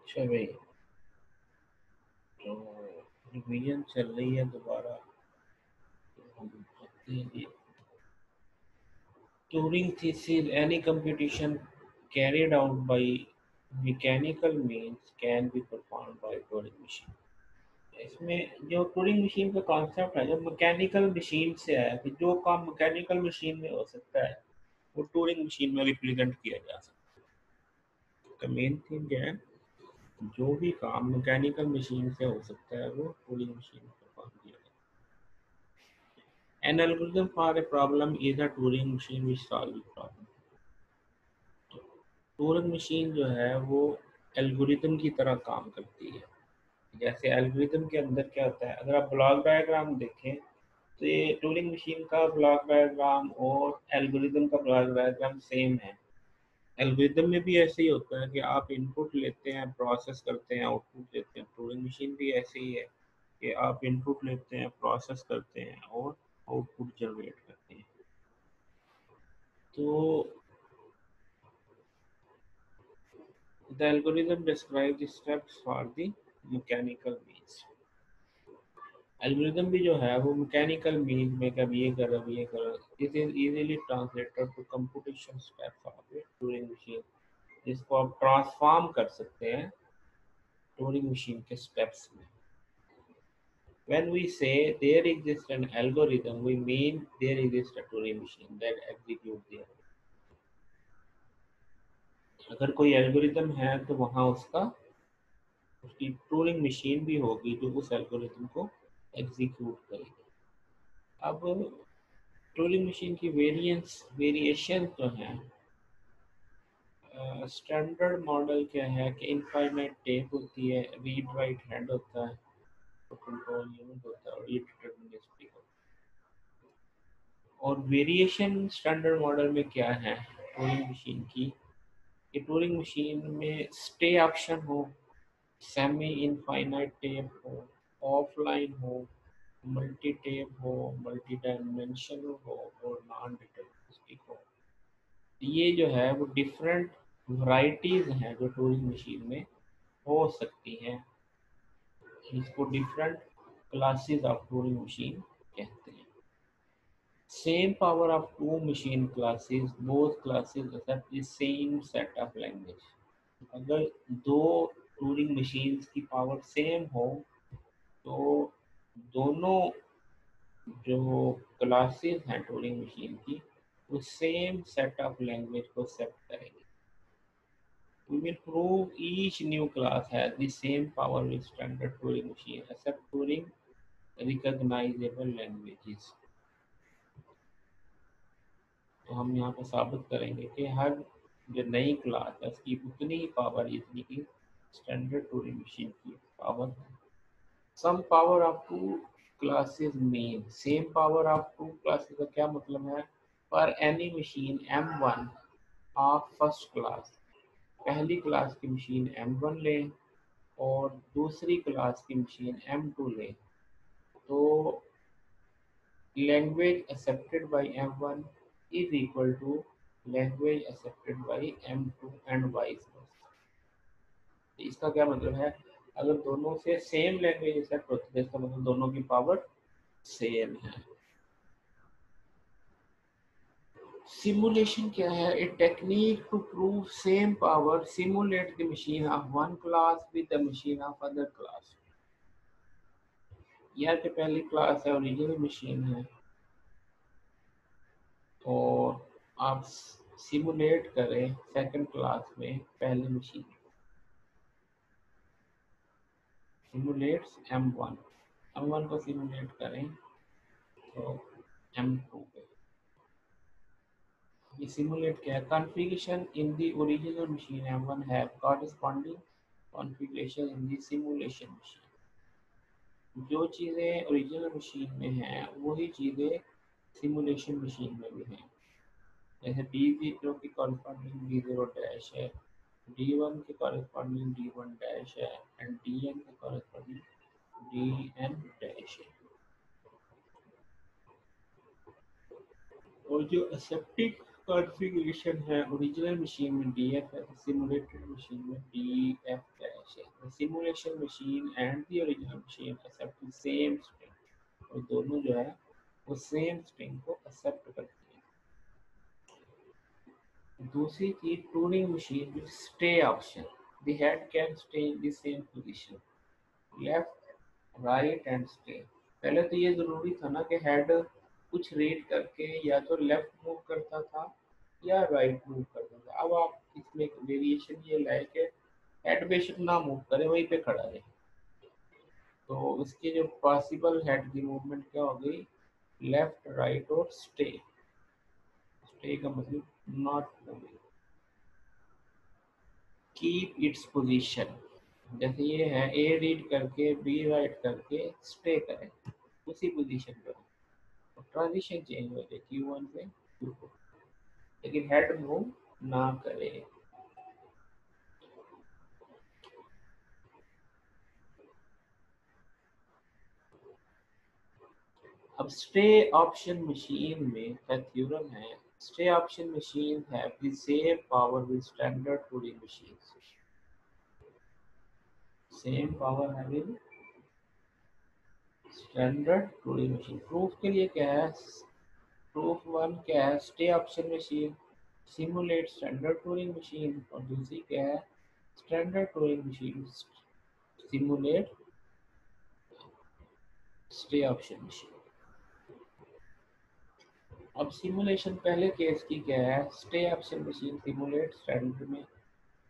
अच्छा भाई, तो रिवीजन चल रही है दोबारा। तो हम देखते हैं कि Turing thesis, any computation carried out by mechanical means can be performed by Turing machine। इसमें जो टूरिंग मशीन का कॉन्सेप्ट है, जो मैकेनिकल मशीन से है कि जो काम मैकेनिकल मशीन में हो सकता है वो टूरिंग मशीन में रिप्रेजेंट किया जा सकता है। तो मेन थिंग क्या है, जो भी काम मैकेनिकल मशीन से हो सकता है वो टूरिंग मशीन में परफॉर्म किया जाता है। An algorithm for a problem is a Turing machine which solves the problem। Touring machine जो है वो एल्गोरिदम की तरह काम करती है। जैसे एल्गोरिदम के अंदर क्या होता है, अगर आप ब्लॉक डायग्राम देखें तो ये टूरिंग मशीन का ब्लॉक डायग्राम और एल्गोरिदम का ब्लॉक डायग्राम सेम है। एल्गोरिदम में भी ऐसे ही होता है कि आप इनपुट लेते हैं, प्रोसेस करते हैं, आउटपुट देते हैं। टूरिंग मशीन भी ऐसे ही है कि आप इनपुट लेते हैं, प्रोसेस करते हैं और आउटपुट जनरेट करते हैं। तो the algorithm describes the steps for the mechanical means। Algorithm भी जो है वो मैकेनिकल मीन में कभी ये करो, ये करो। It is easily translated to computation steps of a Turing machine. जिसको आप ट्रांसफॉर्म कर सकते हैं ट्यूरिंग मशीन के स्टेप्स में। When we say there exists an algorithm, we mean there exists a Turing machine that executes there। अगर कोई algorithm है तो वहाँ उसकी टूरिंग मशीन भी होगी जो उस एल्गोरिथम को एग्जीक्यूट करेगी। अब टूरिंग मशीन की वेरिएशन जो है, स्टैंडर्ड मॉडल क्या है कि इनफाइनाइट टेप होती है, रीड राइट हेड होता है, तो कंट्रोल यूनिट होता है और ये डिटरमिनिस्टिक होता है। और वेरिएशन स्टैंडर्ड मॉडल में क्या है टूरिंग मशीन की, कि टूरिंग मशीन में स्टे ऑप्शन हो, सेमी इनफाइनाइट टेप हो, ऑफलाइन हो, मल्टी टेप हो, मल्टी डायमेंशनल हो और नॉन डिटरमिनिस्टिक हो। ये जो है वो डिफरेंट वैरायटीज हैं जो टूरिंग मशीन में हो सकती हैं। इसको different classes of Turing machine कहते हैं। Same power of two machine classes, both classes accept the same set of language. अगर दो टूरिंग मशीन्स की पावर सेम हो तो दोनों जो क्लासेस हैं टूरिंग मशीन की वो सेम सेट ऑफ लैंग्वेज को एक्सेप्ट करेंगे। We will prove each new class has the same power with standard Turing machine except Turing recognizable languages। तो हम यहाँ पर साबित करेंगे कि हर जो नई क्लास है उसकी उतनी ही पावर जितनी की स्टैंडर्ड टूरिंग मशीन की पावर है। Same power of two classes mean, same power of two classes का क्या मतलब है, for any machine M1 of first class, पहली क्लास की मशीन M1 लें और दूसरी क्लास की मशीन M2 लें तो language accepted by M1 is equal to language accepted by M2 and vice versa. इसका क्या मतलब है, अगर दोनों से सेम लैंग्वेज एक्सेप्ट होती है इसका मतलब दोनों की पावर सेम है। सिमुलेशन क्या है, a technique to prove same power simulate the machine of one class with the machine of other class. यह कि पहली क्लास है ओरिजिनल मशीन है और आप सिमुलेट करें सेकंड क्लास में पहली मशीन, सिमुलेट्स M1 को सिमुलेट करें तो M2 पे। ये सिमुलेट क्या है, configuration in the original machine M1 have corresponding configuration in the simulation machine. जो चीज़ें ओरिजिनल मशीन में हैं वही चीज़ें सिमुलेशन मशीन में भी हैं। जैसे D0 की कॉरस्पॉन्डिंग D0 डैश है, D1 के कॉरस्पॉन्डिंग D1 डैश है एंड Dn के कॉरस्पॉन्डिंग Dn डैश है। और जो एसेप्टिक कॉन्फ़िगरेशन है ओरिजिनल मशीन में Df है, सिमुलेटेड मशीन में Df dash. option. The simulation machine and the original machine accept the same string. और दोनों जो है वो सेम स्ट्रिंग को एक्सेप्ट करती है। दूसरी थी touring machine with stay option. The head can stay in the same position, left right and stay. पहले तो ये ज़रूरी था ना कि हेड कुछ रीड करके या तो लेफ्ट मूव करता था या राइट मूव करता था। अब आप इसमें एक वेरिएशन ये लाए कि हेड बेशक ना मूव करे, वहीं पे खड़ा रहे। तो इसकी जो पॉसिबल हेड की मूवमेंट क्या हो गई, लेफ्ट राइट और स्टे। स्टे का मतलब not moving. Keep its position, जैसे ये है ए रीड करके बी राइट करके स्टे करें उसी पोजीशन पर, ट्रांजिशन चेंज हो जाए Q1 से Q4, लेकिन हेड मूव ना करे। अब स्टे ऑप्शन मशीन में क्या थ्योरम है, stay option machine have the same power with standard touring machines. Same power having standard Turing machine. Proof के लिए क्या है, प्रूफ वन क्या है, stay option machine simulate standard Turing machine, और दूसरी क्या है, standard Turing machine simulate stay option machine. अब सिमुलेशन पहले केस की क्या है, stay option machine simulate standard में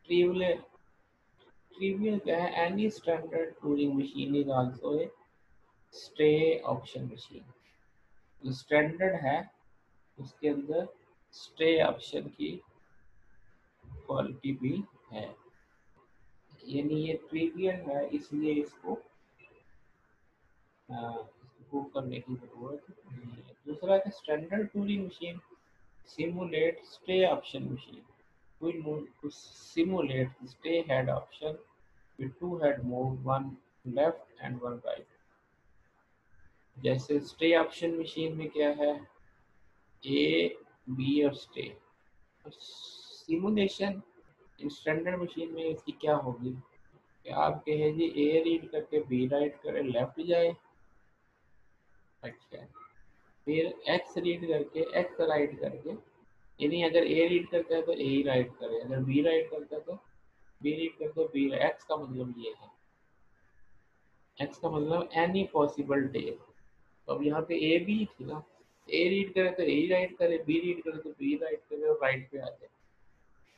ट्रिवियल ट्रिवियल क्या है, any standard Turing machine is also a stay option machine. जो स्टैंडर्ड है उसके अंदर स्टे ऑप्शन की क्वालिटी भी है, यानी ये ट्रिवियल है इसलिए इसको प्रूव करने की जरूरत नहीं है। दूसरा है standard Turing machine simulate stay option machine, we move to simulate the stay head option with two head move, one left and one right। जैसे स्टे ऑप्शन मशीन में क्या है, ए बी और stay. Simulation in standard machine में इसकी क्या होगी कि आप कहें जी ए रीड करके बी राइट करे लेफ्ट जाए, अच्छा, फिर एक्स रीड करके एक्स राइट करके, यानी अगर ए रीड करता है तो ए ही राइट करे, अगर बी राइट करता है तो बी रीड करते तो बी। एक्स का मतलब ये है, एक्स का मतलब एनी पॉसिबल टेल। तो अब यहाँ पे ए बी थी ना, ए रीड करे तो ए राइट करे, बी रीड करे तो बी राइट करे और राइट पे आ जाए।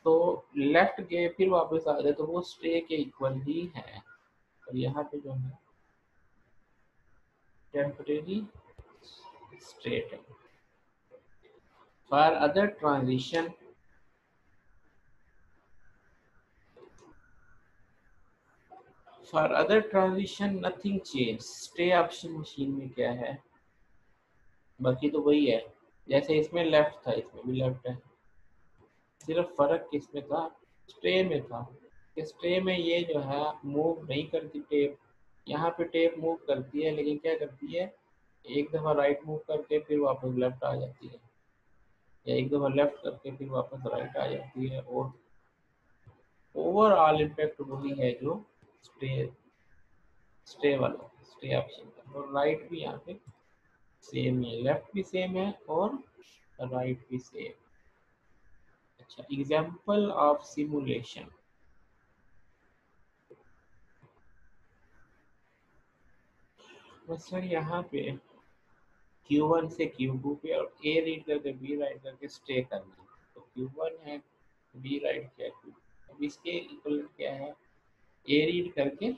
तो लेफ्ट गए फिर वापस आ जाए तो वो स्टे के इक्वल ही है। और यहाँ पे जो है टेम्परेरी स्टेट है। For other transition nothing change. Stay option machine में क्या है, बाकी तो वही है, जैसे इसमें लेफ्ट था इसमें भी लेफ्ट है, सिर्फ फर्क किसमें था, स्टे में था। कि स्टे में ये जो है मूव नहीं करती टेप, यहाँ पे टेप मूव करती है लेकिन क्या करती है, एक दफ़ा राइट मूव करके फिर वापस लेफ्ट आ जाती है, या एक दफ़ा लेफ्ट करके फिर वापस राइट आ जाती है। और ओवरऑल इम्पैक्ट वही है जो स्टे स्टे वाला स्टे ऑप्शन का। और राइट भी यहाँ पे सेम है, लेफ्ट भी सेम है और राइट भी सेम। अच्छा, एग्जाम्पल ऑफ सिमुलेशन। मसलन यहाँ पे Q1 से Q2 पे और A रीड करके B राइट करके स्टे करना है, तो Q1 है, B राइट किया Q2। अब इसके इक्वल क्या है, A रीड करके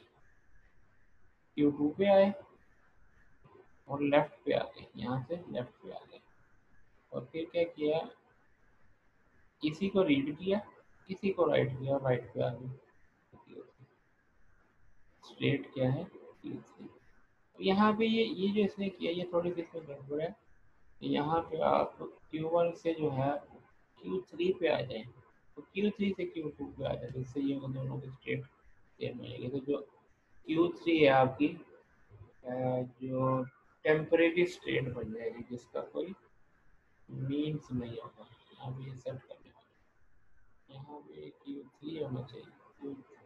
Q2 पे आए और लेफ्ट पे आ गए, यहाँ से लेफ्ट पे आ गए, और फिर क्या किया, किसी को रीड किया किसी को राइट किया और राइट पे आ गए। स्ट्रेट क्या है Q3। यहाँ पे ये जो इसने किया ये थोड़ी सी इसमें गड़बड़ है। यहाँ पे आप Q1 से जो है Q3 पे आ जाए, तो Q3 से Q2 पे आ जाए, जिससे ये दोनों की स्टेट सेम आएगी। तो जो Q3 है आपकी जो टेम्परेरी स्टेट बन जाएगी जिसका कोई मीन्स नहीं होगा। आप ये सेट करने वाले, यहाँ पे Q3 होना चाहिए, Q3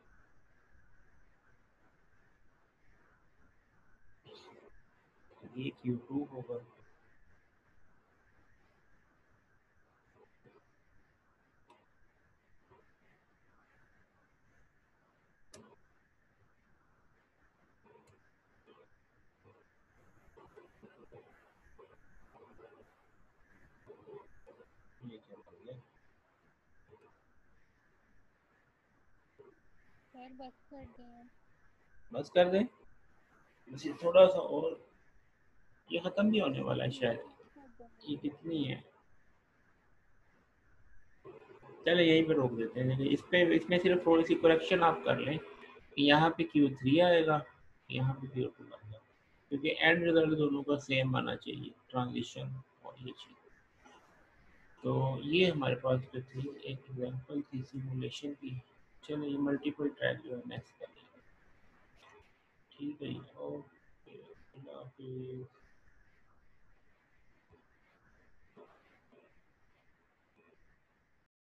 ये Q2 होगा। ये क्या बन गया? सर बस कर दें। बस कर दें? बस ये थोड़ा सा और, ये ख़त्म भी होने वाला है शायद। नहीं कर देंगे। ये कितनी है? चलो यहीं पे रोक देते हैं, लेकिन इस पे इसमें सिर्फ थोड़ी सी करेक्शन आप कर लें कि यहाँ पे Q3 आएगा, यहाँ पे Q2 आएगा, क्योंकि एंड रिजल्ट दोनों का सेम आना चाहिए, ट्रांजिशन और ये चीज़। तो ये हमारे पास जो थी एक एग्जांपल थी सिमुलेशन की। चलो ये मल्टीपल ट्रैक जो है नेक्स्ट करेंगे। ठीक है जी, ओके, अल्लाह हाफिज़।